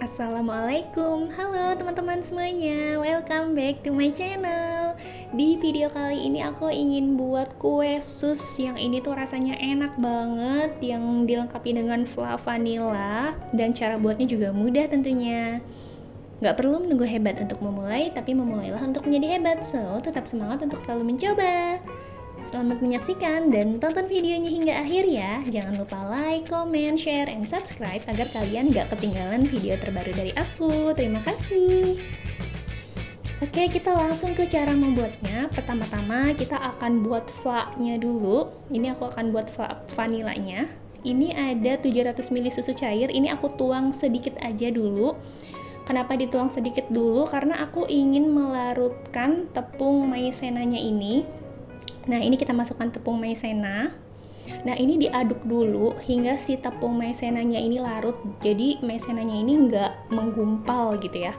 Assalamualaikum, halo teman-teman semuanya, welcome back to my channel. Di video kali ini aku ingin buat kue sus yang ini tuh rasanya enak banget, yang dilengkapi dengan fla vanilla, dan cara buatnya juga mudah tentunya. Gak perlu menunggu hebat untuk memulai, tapi memulailah untuk menjadi hebat. So, tetap semangat untuk selalu mencoba. Selamat menyaksikan dan tonton videonya hingga akhir ya. Jangan lupa like, comment, share, and subscribe agar kalian gak ketinggalan video terbaru dari aku. Terima kasih. Oke, kita langsung ke cara membuatnya. Pertama-tama kita akan buat fla-nya dulu. Ini aku akan buat fla vanilanya. Ini ada 700 ml susu cair. Ini aku tuang sedikit aja dulu. Kenapa dituang sedikit dulu? Karena aku ingin melarutkan tepung maizenanya ini. Nah, ini kita masukkan tepung maizena. Nah, ini diaduk dulu hingga si tepung maizenanya ini larut. Jadi maizenanya ini nggak menggumpal gitu ya.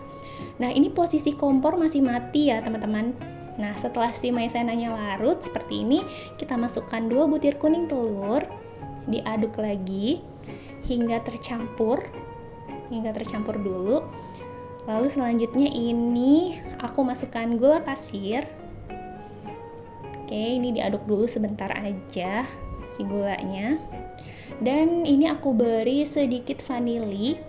Nah, ini posisi kompor masih mati ya teman-teman. Nah, setelah si maizenanya larut seperti ini, kita masukkan 2 butir kuning telur. Diaduk lagi hingga tercampur. Hingga tercampur dulu. Lalu selanjutnya ini aku masukkan gula pasir. Oke, ini diaduk dulu sebentar aja si gulanya. Dan ini aku beri sedikit vanili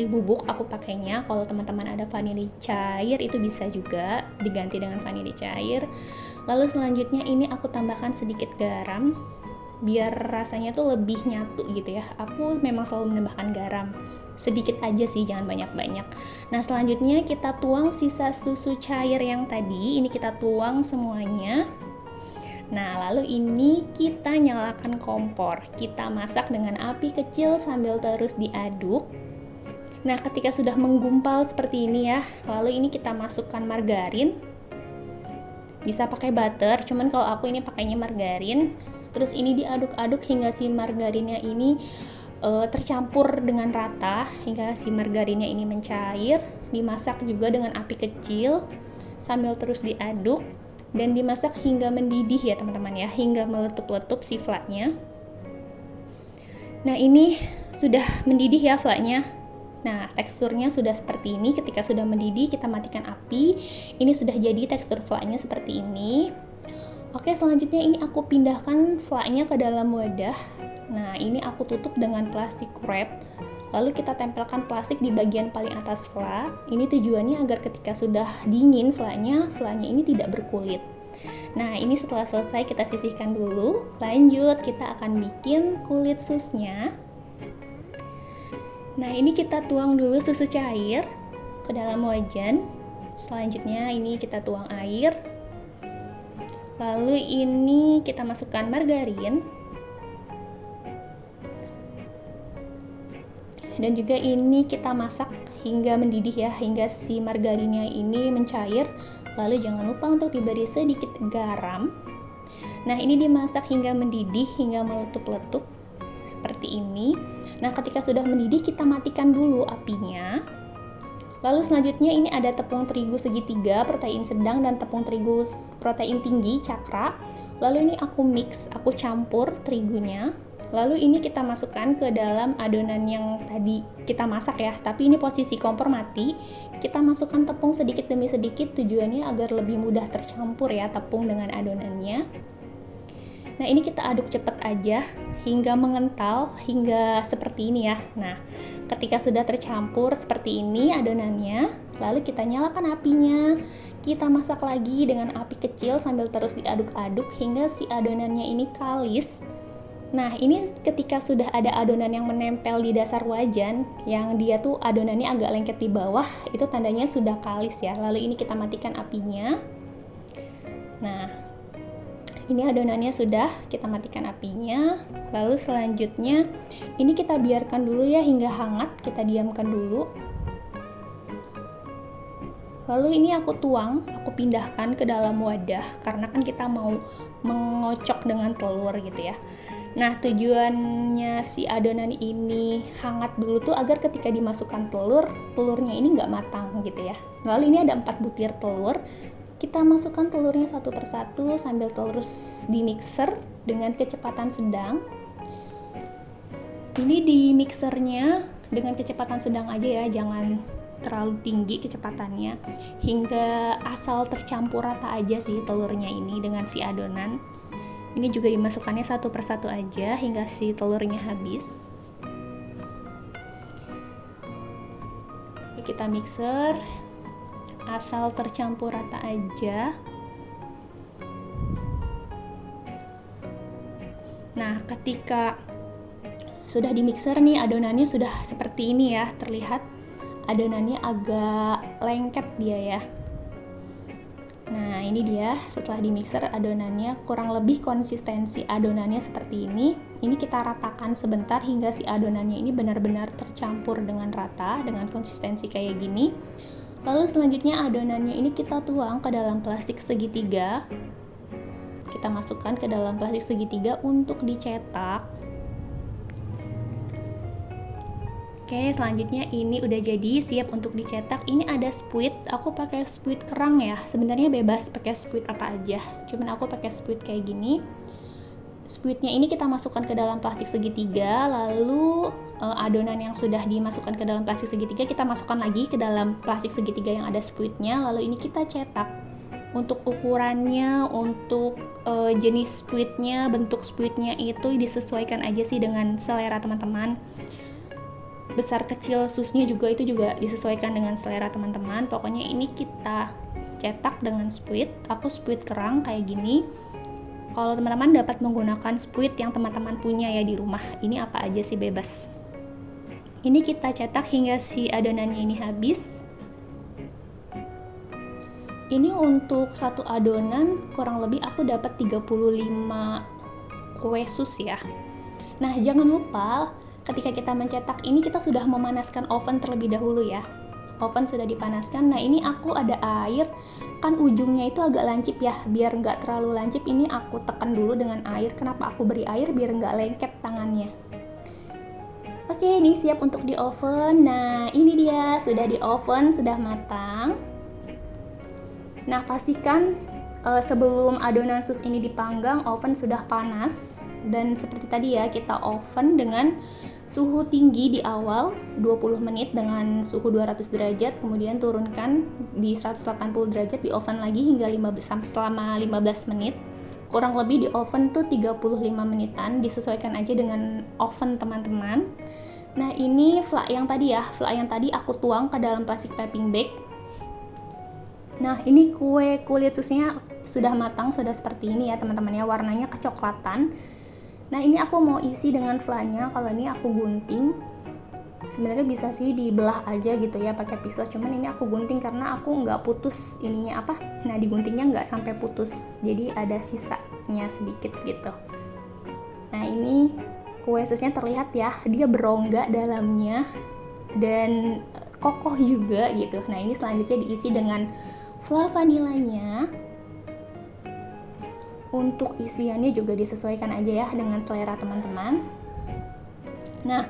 bubuk aku pakainya. Kalau teman-teman ada vanili cair itu bisa juga diganti dengan vanili cair. Lalu selanjutnya ini aku tambahkan sedikit garam biar rasanya tuh lebih nyatu gitu ya. Aku memang selalu menambahkan garam. Sedikit aja sih, jangan banyak-banyak. Nah, selanjutnya kita tuang sisa susu cair yang tadi. Ini kita tuang semuanya. Nah, lalu ini kita nyalakan kompor. Kita masak dengan api kecil sambil terus diaduk. Nah, ketika sudah menggumpal seperti ini ya, lalu ini kita masukkan margarin. Bisa pakai butter, cuman kalau aku ini pakainya margarin. Terus ini diaduk-aduk hingga si margarinnya ini tercampur dengan rata, hingga si margarinnya ini mencair. Dimasak juga dengan api kecil sambil terus diaduk. Dan dimasak hingga mendidih ya teman-teman ya, hingga meletup-letup si fla-nya. Nah, ini sudah mendidih ya fla-nya. Nah, teksturnya sudah seperti ini. Ketika sudah mendidih, kita matikan api. Ini sudah jadi tekstur fla-nya seperti ini. Oke, selanjutnya ini aku pindahkan fla-nya ke dalam wadah. Nah, ini aku tutup dengan plastik wrap. Lalu kita tempelkan plastik di bagian paling atas fla. Ini tujuannya agar ketika sudah dingin fla-nya ini tidak berkulit. Nah, ini setelah selesai kita sisihkan dulu. Lanjut kita akan bikin kulit susnya. Nah, ini kita tuang dulu susu cair ke dalam wajan. Selanjutnya ini kita tuang air. Lalu ini kita masukkan margarin. Dan juga ini kita masak hingga mendidih ya, hingga si margarinnya ini mencair. Lalu jangan lupa untuk diberi sedikit garam. Nah, ini dimasak hingga mendidih, hingga meletup-letup seperti ini. Nah, ketika sudah mendidih kita matikan dulu apinya. Lalu selanjutnya ini ada tepung terigu segitiga protein sedang dan tepung terigu protein tinggi cakra. Lalu ini aku mix, aku campur terigunya. Lalu ini kita masukkan ke dalam adonan yang tadi kita masak ya, tapi ini posisi kompor mati. Kita masukkan tepung sedikit demi sedikit, tujuannya agar lebih mudah tercampur ya tepung dengan adonannya. Nah, ini kita aduk cepat aja hingga mengental, hingga seperti ini ya. Nah, ketika sudah tercampur seperti ini adonannya, lalu kita nyalakan apinya. Kita masak lagi dengan api kecil sambil terus diaduk-aduk hingga si adonannya ini kalis. Nah, ini ketika sudah ada adonan yang menempel di dasar wajan, yang dia tuh adonannya agak lengket di bawah, itu tandanya sudah kalis ya. Lalu ini kita matikan apinya. Nah, ini adonannya sudah, kita matikan apinya. Lalu selanjutnya, ini kita biarkan dulu ya hingga hangat, kita diamkan dulu. Lalu ini aku tuang, aku pindahkan ke dalam wadah, karena kan kita mau mengocok dengan telur gitu ya. Nah, tujuannya si adonan ini hangat dulu tuh agar ketika dimasukkan telurnya ini nggak matang gitu ya. Lalu ini ada 4 butir telur. Kita masukkan telurnya satu persatu sambil terus di mixer dengan kecepatan sedang. Ini di mixernya dengan kecepatan sedang aja ya, jangan terlalu tinggi kecepatannya, hingga asal tercampur rata aja sih telurnya ini dengan si adonan. Ini juga dimasukkannya satu persatu aja hingga si telurnya habis. Kita mixer asal tercampur rata aja. Nah, ketika sudah di mixer nih, adonannya sudah seperti ini ya, terlihat adonannya agak lengket dia ya. Nah, ini dia setelah di mixer adonannya, kurang lebih konsistensi adonannya seperti ini. Ini kita ratakan sebentar hingga si adonannya ini benar-benar tercampur dengan rata, dengan konsistensi kayak gini. Lalu selanjutnya adonannya ini kita tuang ke dalam plastik segitiga. Kita masukkan ke dalam plastik segitiga untuk dicetak. Oke, selanjutnya ini udah jadi siap untuk dicetak. Ini ada spuit, aku pakai spuit kerang ya. Sebenarnya bebas pakai spuit apa aja, cuman aku pakai spuit kayak gini. Spuitnya ini kita masukkan ke dalam plastik segitiga, lalu adonan yang sudah dimasukkan ke dalam plastik segitiga kita masukkan lagi ke dalam plastik segitiga yang ada spuitnya, lalu ini kita cetak. Untuk ukurannya, untuk jenis spuitnya, bentuk spuitnya itu disesuaikan aja sih dengan selera teman-teman. Besar kecil susnya juga itu juga disesuaikan dengan selera teman-teman. Pokoknya ini kita cetak dengan spuit. Aku spuit kerang kayak gini. Kalau teman-teman dapat menggunakan spuit yang teman-teman punya ya di rumah, ini apa aja sih bebas. Ini kita cetak hingga si adonannya ini habis. Ini untuk satu adonan kurang lebih aku dapat 35 kue sus ya. Nah, jangan lupa ketika kita mencetak ini kita sudah memanaskan oven terlebih dahulu ya. Oven sudah dipanaskan. Nah, ini aku ada air, kan ujungnya itu agak lancip ya, biar nggak terlalu lancip ini aku tekan dulu dengan air. Kenapa aku beri air? Biar nggak lengket tangannya. Oke, ini siap untuk di oven. Nah, ini dia sudah di oven, sudah matang. Nah, pastikan sebelum adonan sus ini dipanggang, oven sudah panas. Dan seperti tadi ya, kita oven dengan suhu tinggi di awal 20 menit dengan suhu 200 derajat, kemudian turunkan di 180 derajat di oven lagi hingga selama 15 menit. Kurang lebih di oven tuh 35 menitan, disesuaikan aja dengan oven teman-teman. Nah, ini fla yang tadi aku tuang ke dalam plastik piping bag. Nah, ini kue kulit susnya sudah matang, sudah seperti ini ya teman-teman ya, warnanya kecoklatan. Nah, ini aku mau isi dengan flanya. Kalau ini aku gunting. Sebenarnya bisa sih dibelah aja gitu ya pakai pisau, cuman ini aku gunting karena aku nggak putus ininya apa. Nah, diguntingnya nggak sampai putus, jadi ada sisanya sedikit gitu. Nah, ini kue susnya terlihat ya, dia berongga dalamnya dan kokoh juga gitu. Nah, ini selanjutnya diisi dengan fla vanilanya. Untuk isiannya juga disesuaikan aja ya dengan selera teman-teman. Nah,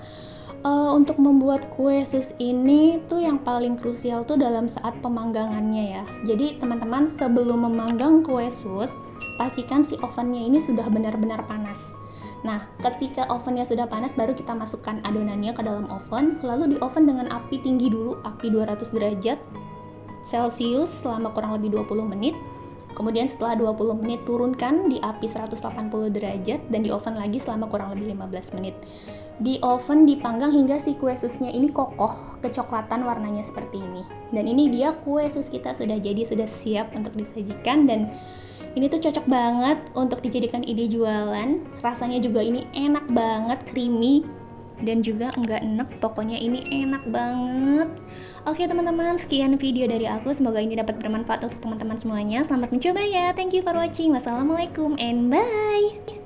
untuk membuat kue sus ini tuh yang paling krusial tuh dalam saat pemanggangannya ya. Jadi teman-teman sebelum memanggang kue sus, pastikan si ovennya ini sudah benar-benar panas. Nah, ketika ovennya sudah panas baru kita masukkan adonannya ke dalam oven, lalu di oven dengan api tinggi dulu, api 200 derajat Celcius selama kurang lebih 20 menit. Kemudian setelah 20 menit turunkan di api 180 derajat dan di oven lagi selama kurang lebih 15 menit. Di oven dipanggang hingga si kue susnya ini kokoh, kecoklatan warnanya seperti ini. Dan ini dia kue sus kita sudah jadi, sudah siap untuk disajikan, dan ini tuh cocok banget untuk dijadikan ide jualan. Rasanya juga ini enak banget, creamy dan juga enggak enek, pokoknya ini enak banget. Oke teman-teman, sekian video dari aku, semoga ini dapat bermanfaat untuk teman-teman semuanya. Selamat mencoba ya, thank you for watching, wassalamualaikum and bye.